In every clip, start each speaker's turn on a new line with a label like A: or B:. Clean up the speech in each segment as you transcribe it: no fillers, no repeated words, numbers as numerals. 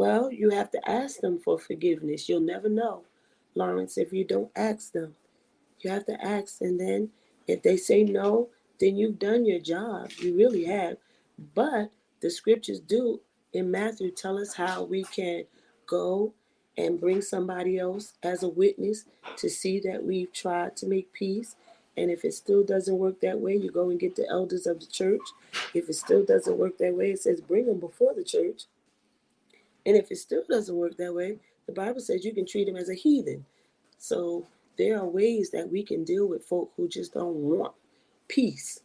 A: Well, you have to ask them for forgiveness. You'll never know, Lawrence, if you don't ask them. You have to ask, and then if they say no, then you've done your job. You really have. But the scriptures do in Matthew tell us how we can go and bring somebody else as a witness to see that we've tried to make peace. And if it still doesn't work that way, you go and get the elders of the church. If it still doesn't work that way, it says bring them before the church. And if it still doesn't work that way, the Bible says you can treat them as a heathen. So there are ways that we can deal with folk who just don't want peace.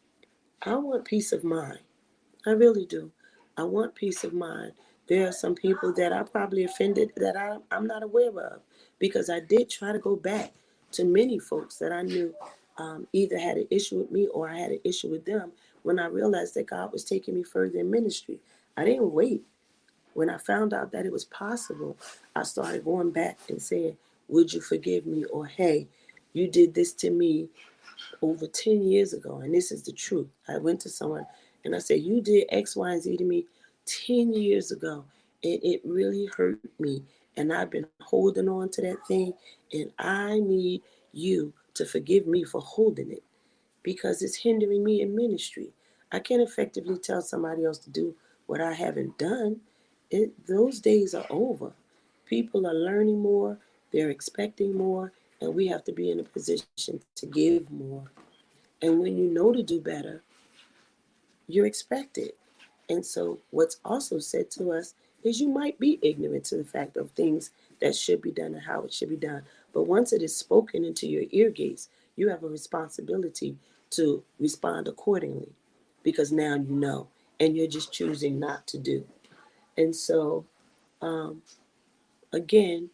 A: I want peace of mind. I really do. I want peace of mind. There are some people that I probably offended that I'm not aware of because I did try to go back to many folks that I knew either had an issue with me or I had an issue with them when I realized that God was taking me further in ministry. I didn't wait. When I found out that it was possible, I started going back and saying, would you forgive me? Or, hey, you did this to me over 10 years ago, and this is the truth. I went to someone and I said, you did X, Y, and Z to me 10 years ago, and it really hurt me. And I've been holding on to that thing, and I need you to forgive me for holding it because it's hindering me in ministry. I can't effectively tell somebody else to do what I haven't done. Those days are over. People are learning more, they're expecting more, and we have to be in a position to give more. And when you know to do better, you're expected. And so, what's also said to us is you might be ignorant to the fact of things that should be done and how it should be done. But once it is spoken into your ear gates, you have a responsibility to respond accordingly because now you know and you're just choosing not to do. And so, um, again,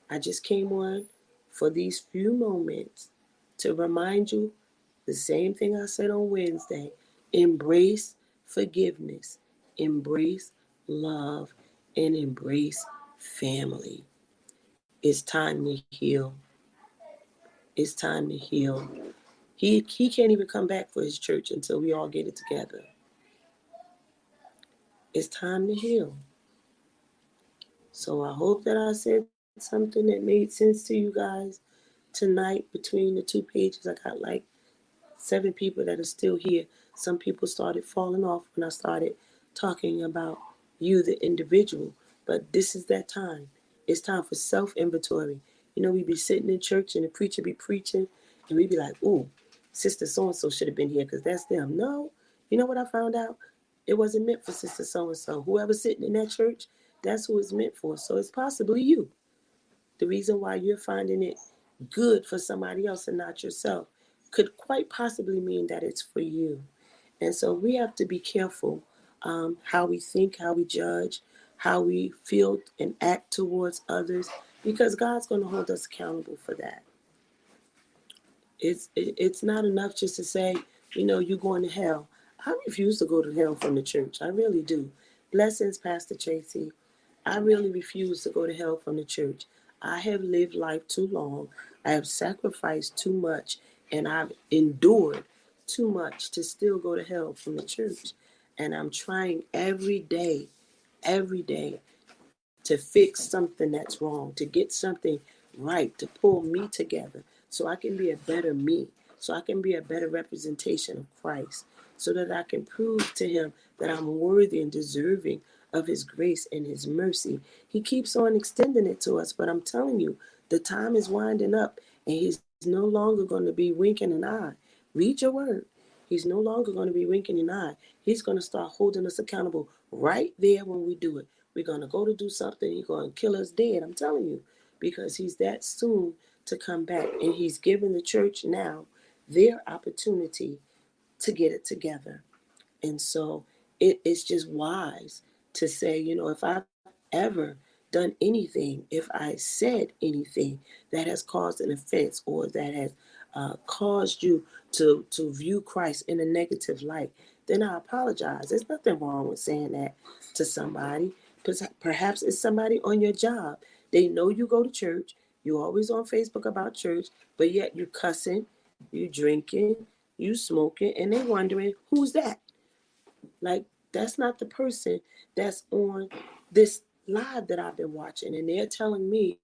A: I just came on for these few moments to remind you the same thing I said on Wednesday. Embrace forgiveness, embrace love, and embrace family. It's time to heal. It's time to heal. He can't even come back for his church until we all get it together. It's time to heal. So I hope that I said something that made sense to you guys tonight between the two pages. I got like 7 people that are still here. Some people started falling off when I started talking about you, the individual. But this is that time. It's time for self inventory. You know, we be sitting in church and the preacher be preaching, and we be like, ooh, Sister so and so should have been here because that's them. No, you know what I found out? It wasn't meant for Sister so and so. Whoever's sitting in that church, that's who it's meant for. So it's possibly you. The reason why you're finding it good for somebody else and not yourself could quite possibly mean that it's for you. And so we have to be careful how we think, how we judge, how we feel and act towards others, because God's going to hold us accountable for that. It's not enough just to say, you know, you're going to hell. I refuse to go to hell from the church. I really do. Blessings, Pastor Tracy. I really refuse to go to hell from the church. I have lived life too long. I have sacrificed too much, and I've endured too much to still go to hell from the church. And I'm trying every day to fix something that's wrong, to get something right, to pull me together so I can be a better me, so I can be a better representation of Christ, so that I can prove to him that I'm worthy and deserving of his grace and his mercy. He keeps on extending it to us, but I'm telling you, the time is winding up and he's no longer going to be winking an eye. Read your word. He's no longer going to be winking an eye. He's going to start holding us accountable right there when we do it. We're going to go to do something. He's going to kill us dead. I'm telling you, because he's that soon to come back. And he's giving the church now their opportunity to get it together. And so it is just wise to say, you know, if I've ever done anything, if I said anything that has caused an offense or that has caused you to view Christ in a negative light, then I apologize. There's nothing wrong with saying that to somebody. Perhaps it's somebody on your job. They know you go to church. You're always on Facebook about church, but yet you cussing, you drinking, you smoking, and they wondering who's that. Like, that's not the person that's on this live that I've been watching, and they're telling me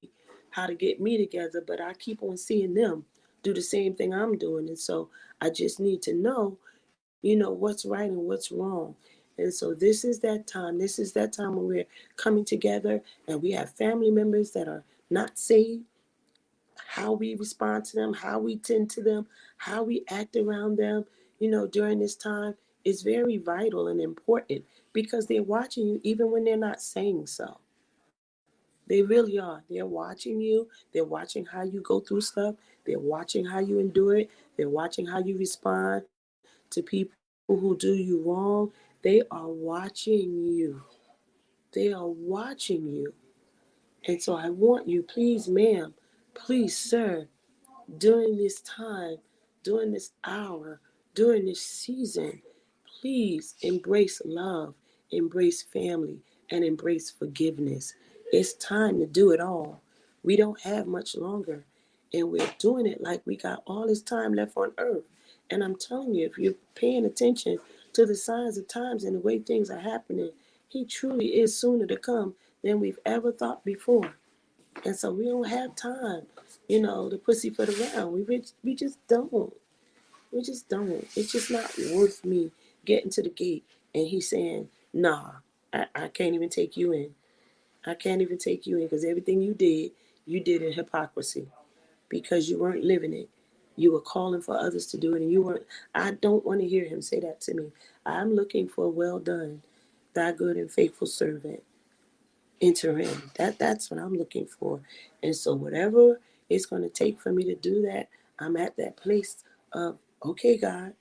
A: how to get me together, but I keep on seeing them do the same thing I'm doing. And so I just need to know, what's right and what's wrong. And so this is that time. This is that time when we're coming together and we have family members that are not saved, how we respond to them, how we tend to them, how we act around them, during this time is very vital and important because they're watching you even when they're not saying so. They really are. They're watching you. They're watching how you go through stuff. They're watching how you endure it. They're watching how you respond to people who do you wrong. They are watching you. They are watching you. And so I want you, please, ma'am, please, sir, during this time, during this hour, during this season, please embrace love, embrace family, and embrace forgiveness. It's time to do it all. We don't have much longer, and we're doing it like we got all this time left on earth. And I'm telling you, if you're paying attention to the signs of times and the way things are happening, He truly is sooner to come than we've ever thought before. And so we don't have time, to pussyfoot around. We just don't. We just don't. It's just not worth me getting to the gate and he's saying, nah, I can't even take you in. I can't even take you in because everything you did in hypocrisy because you weren't living it. You were calling for others to do it and you weren't. I don't want to hear him say that to me. I'm looking for well done, thy good and faithful servant. Enter in. That's what I'm looking for. And so whatever it's going to take for me to do that, I'm at that place of, okay, God,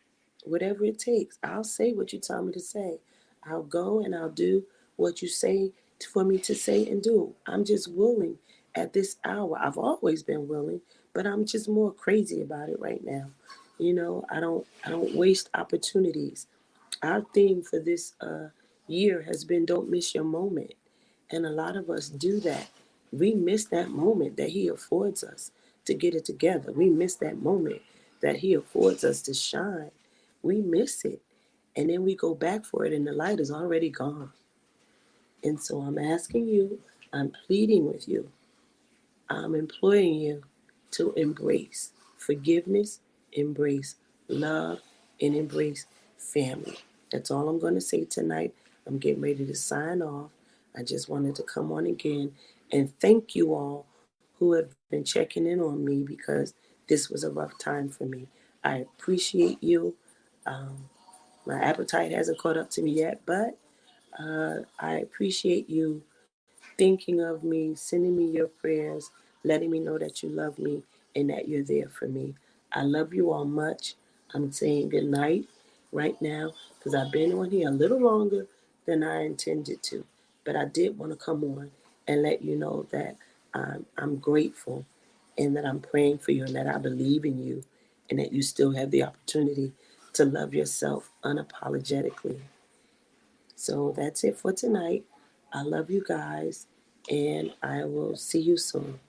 A: whatever it takes, I'll say what you tell me to say. I'll go and I'll do what you say for me to say and do. I'm just willing at this hour. I've always been willing, but I'm just more crazy about it right now. I don't waste opportunities. Our theme for this year has been don't miss your moment. And a lot of us do that. We miss that moment that He affords us to get it together. We miss that moment that He affords us to shine. We miss it. And then we go back for it, and the light is already gone. And so I'm asking you, I'm pleading with you, I'm imploring you to embrace forgiveness, embrace love, and embrace family. That's all I'm going to say tonight. I'm getting ready to sign off. I just wanted to come on again and thank you all who have been checking in on me because this was a rough time for me. I appreciate you. Um, my appetite hasn't caught up to me yet, but I appreciate you thinking of me, sending me your prayers, letting me know that you love me and that you're there for me. I love you all much. I'm saying good night right now because I've been on here a little longer than I intended to. But I did want to come on and let you know that I'm grateful and that I'm praying for you and that I believe in you and that you still have the opportunity to love yourself unapologetically. So that's it for tonight. I love you guys, and I will see you soon.